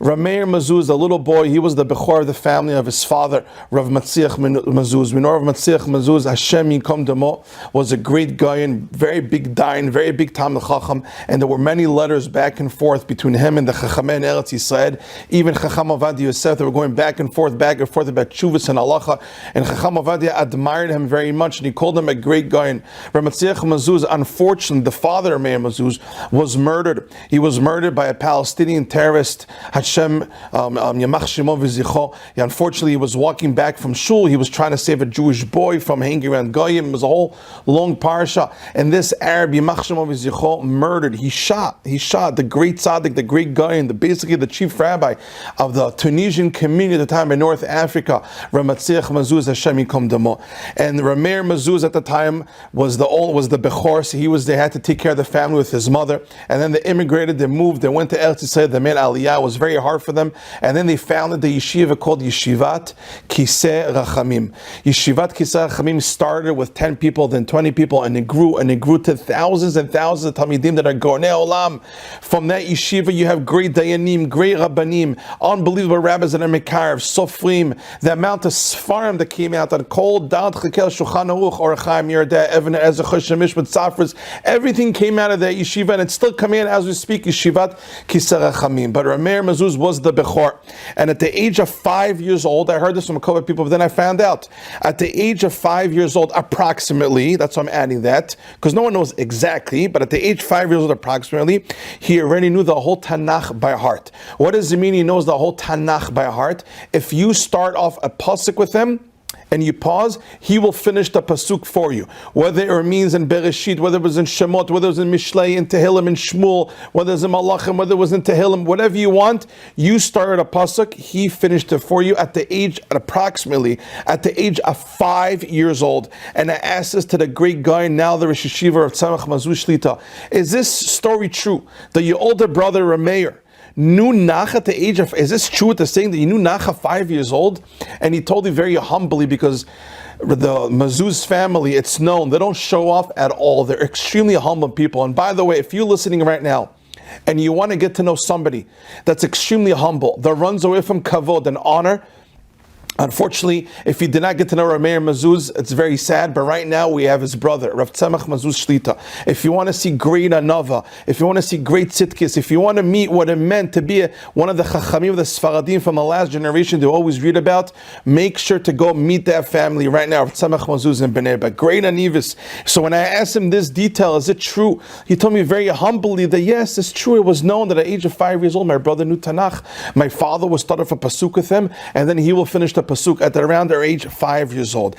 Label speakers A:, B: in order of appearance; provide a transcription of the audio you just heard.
A: Rameir Mazuz, the little boy, he was the Bechor of the family of his father, Rav Matziach Mazuz. We know Rav Matziach Mazuz, Hashem Yinkom Damo, was a great guy and very big dayan, very big Talmid Chacham, and there were many letters back and forth between him and the Chachamei in Eretz Yisrael. Even Chacham Ovadia Yosef, they were going back and forth about Chuvas and Halacha, and Chacham Ovadia admired him very much, and he called him a great guy. And Rav Matziach Mazuz, unfortunately, the father of Meir Mazuz, was murdered. He was murdered by a Palestinian terrorist, Hashem Yamach Shemo V'zicho. Unfortunately, he was walking back from shul. He was trying to save a Jewish boy from hanging around Goyim. It was a whole long parsha. And this Arab, Yamach Shemo V'zicho, murdered. He shot the great tzaddik, the great guy, and basically the chief rabbi of the Tunisian community at the time in North Africa, Rav Matziach Mazuz, Hashem Yinkom Damo. And Rameir Mazuz at the time was the Bechor, so they had to take care of the family with his mother. And then they immigrated, they moved, they went to Eretz Yisrael, they made Aliyah. It was very hard for them. And then they founded the yeshiva called Yeshivat Kisei Rachamim. Yeshivat Kisei Rachamim started with 10 people, then 20 people, and it grew to thousands and thousands of Talmidim that are Gornei Olam. From that yeshiva, you have great Dayanim, great Rabbanim, unbelievable rabbis that are Mekarev, Sofrim, the amount of Sfarim that came out, that Kol Dad Chekel Shulchan Aruch, Or Chaim Yerdeh, Even Ezra Cheshamish with Safras, everything came out of that yeshiva, and it's still coming in as we speak, Yeshivat Kisei Rachamim. But Rameir Mazuz was the Bechor, and at the age of 5 years old, I heard this from a couple of people, but then I found out, at the age of 5 years old, approximately, that's why I'm adding that, because no one knows exactly, but at the age 5 years old approximately, he already knew the whole Tanakh by heart. What does it mean he knows the whole Tanakh by heart? If you start off a pasuk with him, and you pause, he will finish the pasuk for you. Whether it remains in Bereshit, whether it was in Shemot, whether it was in Mishlei, in Tehillim, in Shmuel, whether it was in Malachim, whether it was in Tehillim, whatever you want, you started a pasuk, he finished it for you approximately at the age of 5 years old. And I asked this to the great guy, now the Rosh Yeshiva of Tzemach Mazuz Shlita. Is this story true? That your older brother Rameir knew Nach at the age of, is this true with the saying that you knew Nach at 5 years old? And he told me very humbly, because the Mazuz family, it's known, they don't show off at all. They're extremely humble people. And by the way, if you're listening right now, and you want to get to know somebody that's extremely humble, that runs away from kavod and honor, unfortunately, if you did not get to know Rameir Mazuz, it's very sad, but right now we have his brother, Rav Tzemach Mazuz Shlita. If you want to see great Anava, if you want to see great Tzidkis, if you want to meet what it meant to be one of the Chachamim of the Sfaradim from the last generation they always read about, make sure to go meet that family right now, Rav Tzemach Mazuz in Bnei Brak. Great Anivis. So when I asked him this detail, is it true? He told me very humbly that yes, it's true. It was known that at the age of 5 years old, my brother knew Tanakh. My father will start off a pasuk with him, and then he will finish the pasuk at around their age 5 years old.